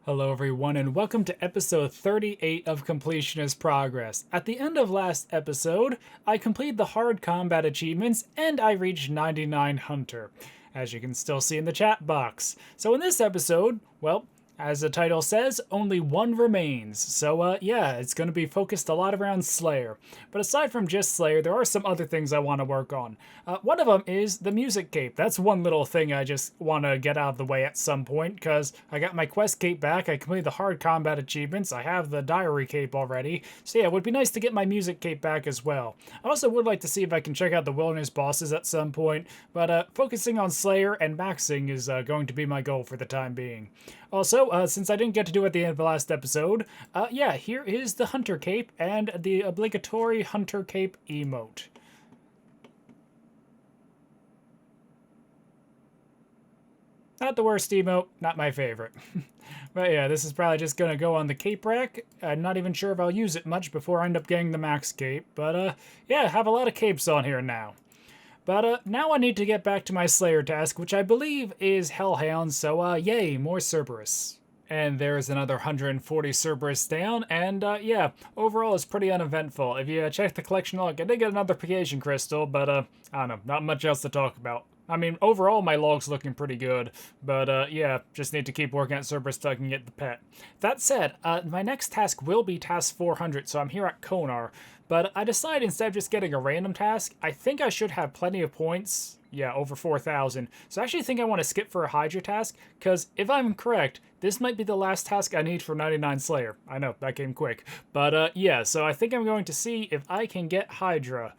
Hello everyone and welcome to episode 38 of Completionist Progress. At the end of last episode, I completed the hard combat achievements and I reached 99 Hunter, as you can still see in the chat box. So in this episode, well, as the title says, only one remains. So yeah, it's going to be focused a lot around Slayer. But aside from just Slayer, there are some other things I want to work on. One of them is the music cape. That's one little thing I just want to get out of the way at some point, because I got my quest cape back, I completed the hard combat achievements, I have the diary cape already. So yeah, it would be nice to get my music cape back as well. I also would like to see if I can check out the wilderness bosses at some point, but focusing on Slayer and maxing is going to be my goal for the time being. Also, since I didn't get to do it at the end of the last episode, yeah, here is the Hunter Cape and the obligatory Hunter Cape emote. Not the worst emote, not my favorite. But yeah, this is probably just gonna go on the cape rack. I'm not even sure if I'll use it much before I end up getting the max cape, but yeah, I have a lot of capes on here now. But now I need to get back to my Slayer task, which I believe is Hellhound, so yay, more Cerberus. And there's another 140 Cerberus down, and yeah, overall it's pretty uneventful. If you check the collection log, I did get another Pegasian Crystal, but I don't know, not much else to talk about. I mean, overall my log's looking pretty good, but yeah, just need to keep working at Cerberus so I can get the pet. That said, my next task will be task 400, so I'm here at Konar. But I decided instead of just getting a random task, I think I should have plenty of points. Yeah, over 4,000. So I actually think I want to skip for a Hydra task, because if I'm correct, this might be the last task I need for 99 Slayer. I know, that came quick. But yeah, so I think I'm going to see if I can get Hydra.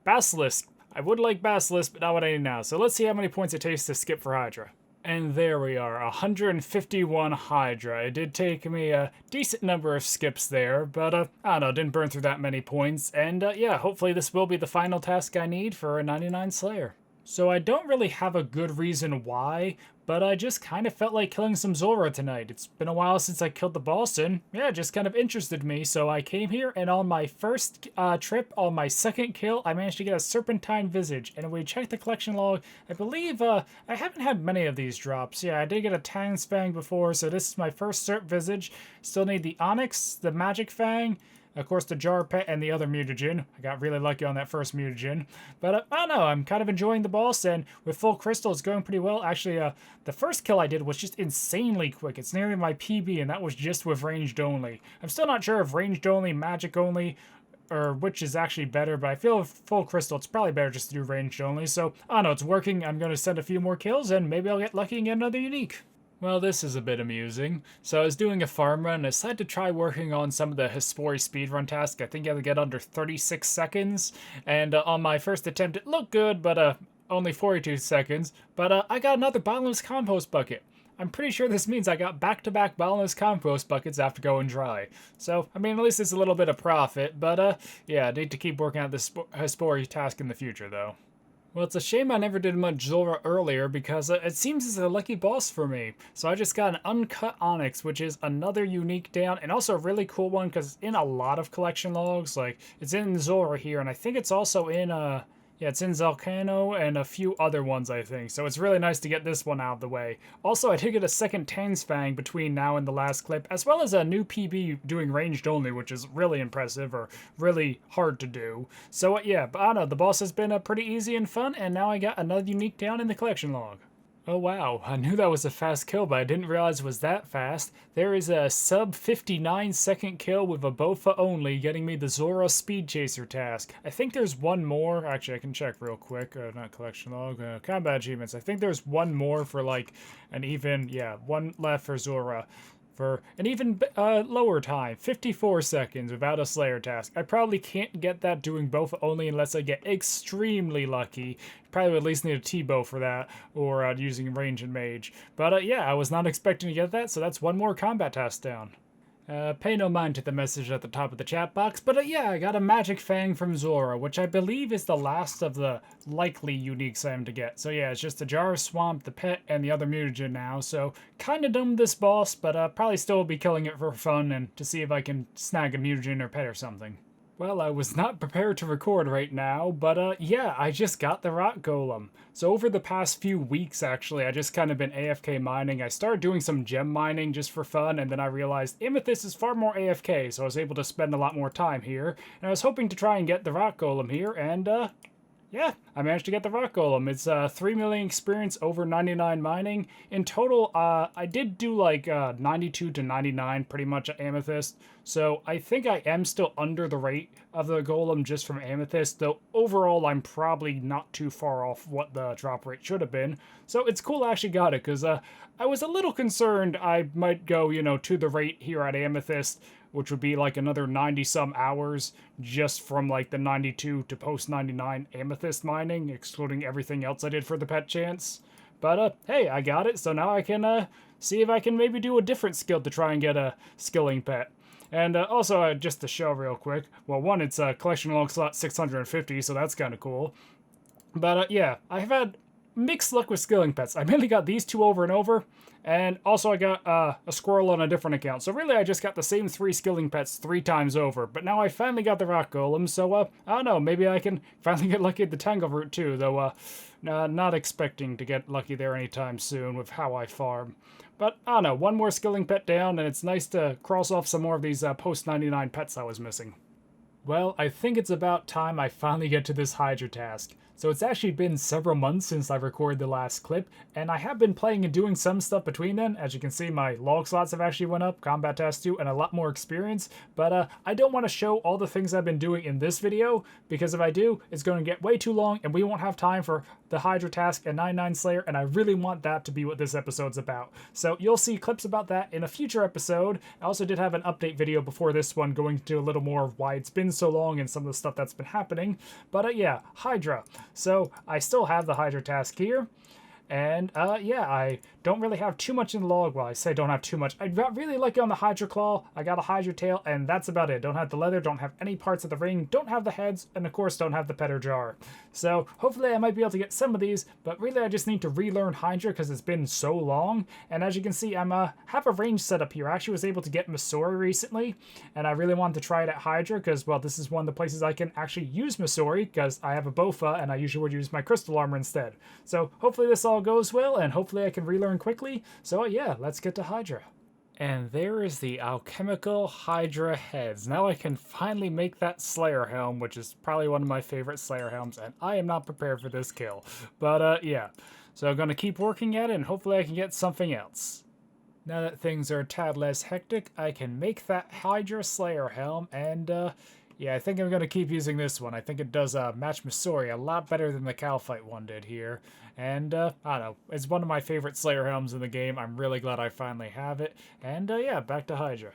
Basilisk. I would like Basilisk, but not what I need now. So let's see how many points it takes to skip for Hydra. And there we are, 151 Hydra. It did take me a decent number of skips there, but I don't know, didn't burn through that many points. And yeah, hopefully this will be the final task I need for a 99 Slayer. So I don't really have a good reason why, but I just kind of felt like killing some Zora tonight. It's been a while since I killed the boss, and yeah, it just kind of interested me, so I came here, and on my first trip, on my second kill, I managed to get a Serpentine Visage, and when we checked the collection log, I believe, I haven't had many of these drops. Yeah, I did get a Tang's Fang before, so this is my first Serp Visage. Still need the Onyx, the Magic Fang, of course, the Jar Pet and the other mutagen. I got really lucky on that first mutagen. But I don't know, I'm kind of enjoying the boss, and with full crystal, it's going pretty well. Actually, the first kill I did was just insanely quick. It's nearly my PB, and that was just with ranged only. I'm still not sure if ranged only, magic only, or which is actually better, but I feel with full crystal, it's probably better just to do ranged only. So, I don't know, it's working. I'm going to send a few more kills, and maybe I'll get lucky and get another unique. Well, this is a bit amusing. So I was doing a farm run, and I decided to try working on some of the Hespori speedrun tasks. I think I would get under 36 seconds, and on my first attempt it looked good, but only 42 seconds. But I got another bottomless compost bucket. I'm pretty sure this means I got back-to-back bottomless compost buckets after going dry. So, I mean, at least it's a little bit of profit, but yeah, I need to keep working on this Hespori task in the future, though. Well, it's a shame I never did much Zora earlier because it seems it's a lucky boss for me. So I just got an Uncut Onyx, which is another unique down, and also a really cool one because it's in a lot of collection logs. Like, it's in Zora here, and I think it's also in, yeah, it's in Zalcano and a few other ones, I think. So it's really nice to get this one out of the way. Also, I did get a second Tang's Fang between now and the last clip, as well as a new PB doing ranged only, which is really impressive, or really hard to do. So yeah, but I don't know, the boss has been pretty easy and fun, and now I got another unique down in the collection log. Oh wow, I knew that was a fast kill, but I didn't realize it was that fast. There is a sub 59 second kill with a Bofa only, getting me the Zora Speed Chaser task. I think there's one more, actually I can check real quick, not collection log, combat achievements. I think there's one more for like an even, yeah, one left for Zora. For an even lower time, 54 seconds without a Slayer task. I probably can't get that doing both only unless I get extremely lucky. Probably at least need a T-bow for that, or using range and mage. But yeah, I was not expecting to get that, so that's one more combat task down. Pay no mind to the message at the top of the chat box, but yeah, I got a Magic Fang from Zora, which I believe is the last of the likely uniques I am to get. So yeah, it's just the Jar of Swamp, the Pet, and the other mutagen now, so kinda done with this boss, but probably still will be killing it for fun and to see if I can snag a mutagen or pet or something. Well, I was not prepared to record right now, but yeah, I just got the rock golem. So over the past few weeks, actually, I just kind of been AFK mining. I started doing some gem mining just for fun, and then I realized Amethyst is far more AFK, so I was able to spend a lot more time here. And I was hoping to try and get the rock golem here, and yeah, I managed to get the rock golem. It's 3 million experience over 99 mining. In total, I did do like 92 to 99 pretty much at Amethyst. So I think I am still under the rate of the golem just from Amethyst, though overall I'm probably not too far off what the drop rate should have been. So it's cool I actually got it, because I was a little concerned I might go, to the rate here at Amethyst, which would be like another 90 some hours just from like the 92 to post 99 amethyst mining, excluding everything else I did for the pet chance. But hey, I got it, so now I can see if I can maybe do a different skill to try and get a skilling pet. And also, just to show real quick, well, one, it's a collection log slot 650, so that's kind of cool. But yeah, I've had mixed luck with skilling pets. I mainly got these two over and over, and also I got a squirrel on a different account. So really, I just got the same 3 skilling pets 3 times over. But now I finally got the rock golem, so I don't know, maybe I can finally get lucky at the tangle route too, though not expecting to get lucky there anytime soon with how I farm. But I don't know, one more skilling pet down, and it's nice to cross off some more of these post 99 pets I was missing. Well, I think it's about time I finally get to this Hydra task. So it's actually been several months since I recorded the last clip, and I have been playing and doing some stuff between then. As you can see, my log slots have actually went up, combat tasks too, and a lot more experience. But I don't want to show all the things I've been doing in this video, because if I do, it's going to get way too long, and we won't have time for the Hydra task and 99 Slayer, and I really want that to be what this episode's about. So you'll see clips about that in a future episode. I also did have an update video before this one going into a little more of why it's been so long and some of the stuff that's been happening. But yeah, Hydra. So I still have the Hydra task here. And yeah, I don't really have too much in the log. Well, I say don't have too much. I got really lucky on the Hydra Claw. I got a Hydra Tail, and that's about it. Don't have the leather, don't have any parts of the ring, don't have the heads, and of course don't have the Petter Jar. So hopefully I might be able to get some of these, but really I just need to relearn Hydra because it's been so long. And as you can see, I'm have a range set up here. I actually was able to get Masori recently, and I really wanted to try it at Hydra because, well, this is one of the places I can actually use Masori because I have a Bofa, and I usually would use my Crystal Armor instead. So hopefully this all goes well, and hopefully I can relearn quickly. So yeah, let's get to Hydra. And there is the alchemical Hydra heads. Now I can finally make that Slayer helm, which is probably one of my favorite Slayer helms, and I am not prepared for this kill. But yeah, so I'm going to keep working at it, and hopefully I can get something else. Now that things are a tad less hectic, I can make that Hydra Slayer helm, and yeah, I think I'm going to keep using this one. I think it does match Masori a lot better than the Calphite one did here. And, I don't know, it's one of my favorite Slayer helms in the game. I'm really glad I finally have it. And, yeah, back to Hydra.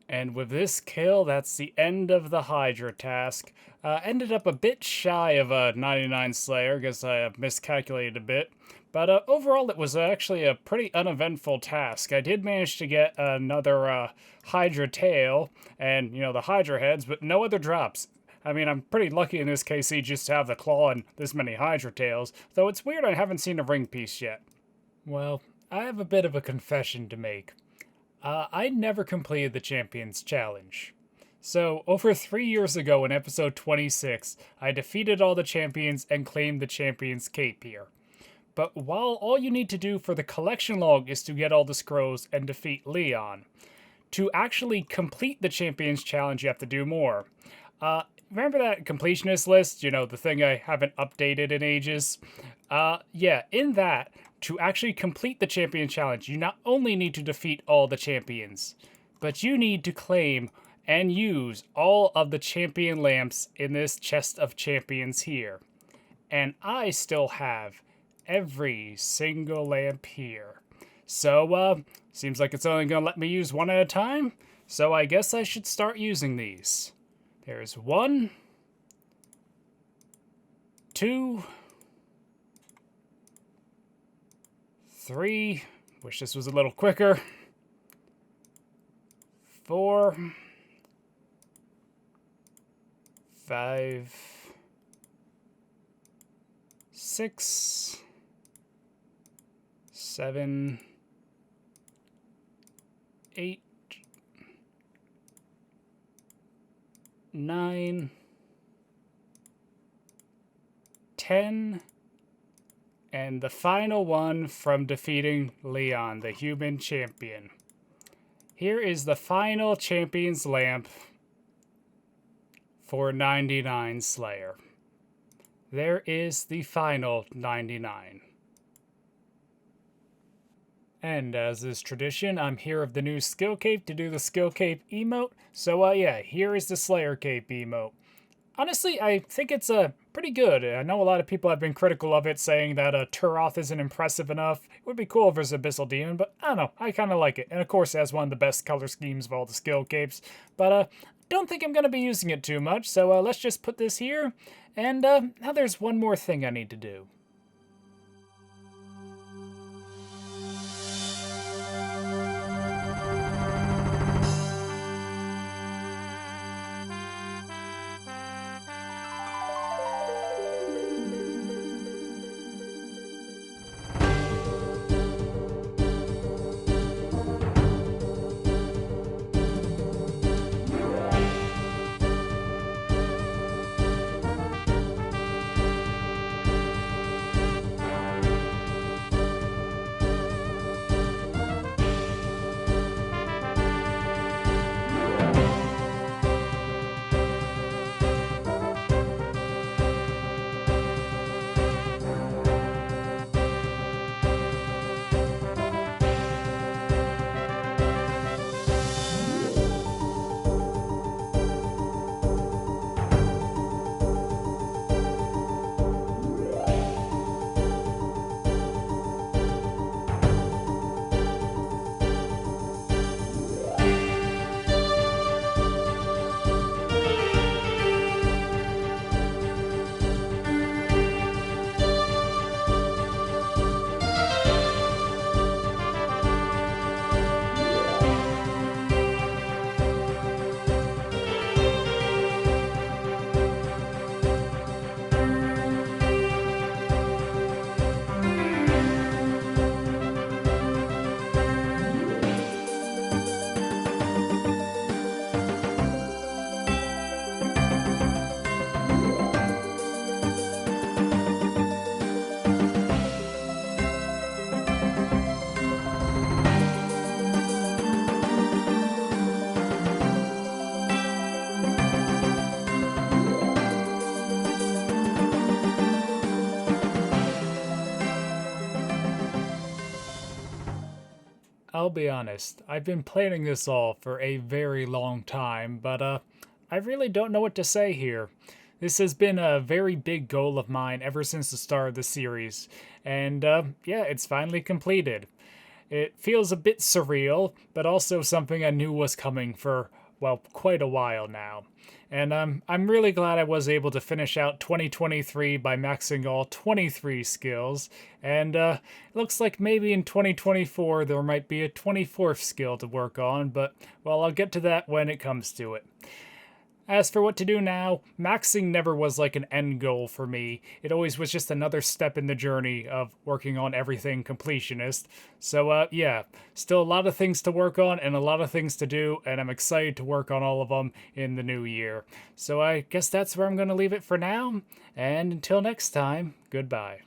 And with this kill, that's the end of the Hydra task. Ended up a bit shy of a 99 Slayer, because I miscalculated a bit. But overall, it was actually a pretty uneventful task. I did manage to get another Hydra tail and, the Hydra heads, but no other drops. I mean, I'm pretty lucky in this case just to have the claw and this many Hydra tails, though it's weird I haven't seen a ring piece yet. Well, I have a bit of a confession to make. I never completed the Champions Challenge. So, over 3 years ago in episode 26, I defeated all the champions and claimed the Champions Cape here. But while all you need to do for the collection log is to get all the scrolls and defeat Leon, to actually complete the Champions Challenge, you have to do more. Remember that completionist list? The thing I haven't updated in ages? Yeah, in that, to actually complete the Champion Challenge, you not only need to defeat all the champions, but you need to claim and use all of the champion lamps in this chest of champions here. And I still have every single lamp here. So, seems like it's only gonna let me use one at a time, so I guess I should start using these. There's 1, 2, 3, wish this was a little quicker, 4, 5, 6, 7, 8, 9, 10, and the final one from defeating Leon, the human champion. Here is the final champion's lamp for 99 Slayer. There is the final 99. And as is tradition, I'm here of the new skill cape to do the skill cape emote. So yeah, here is the Slayer cape emote. Honestly, I think it's pretty good. I know a lot of people have been critical of it, saying that Turoth isn't impressive enough. It would be cool if it was a Abyssal Demon, but I don't know. I kind of like it. And of course, it has one of the best color schemes of all the skill capes. But don't think I'm going to be using it too much, so let's just put this here. And now there's one more thing I need to do. I'll be honest, I've been planning this all for a very long time, but I really don't know what to say here. This has been a very big goal of mine ever since the start of the series, and yeah, it's finally completed. It feels a bit surreal, but also something I knew was coming for, well, quite a while now. And I'm really glad I was able to finish out 2023 by maxing all 23 skills, and it looks like maybe in 2024 there might be a 24th skill to work on, but, well, I'll get to that when it comes to it. As for what to do now, maxing never was like an end goal for me. It always was just another step in the journey of working on everything completionist. So yeah, still a lot of things to work on and a lot of things to do, and I'm excited to work on all of them in the new year. So I guess that's where I'm going to leave it for now, and until next time, goodbye.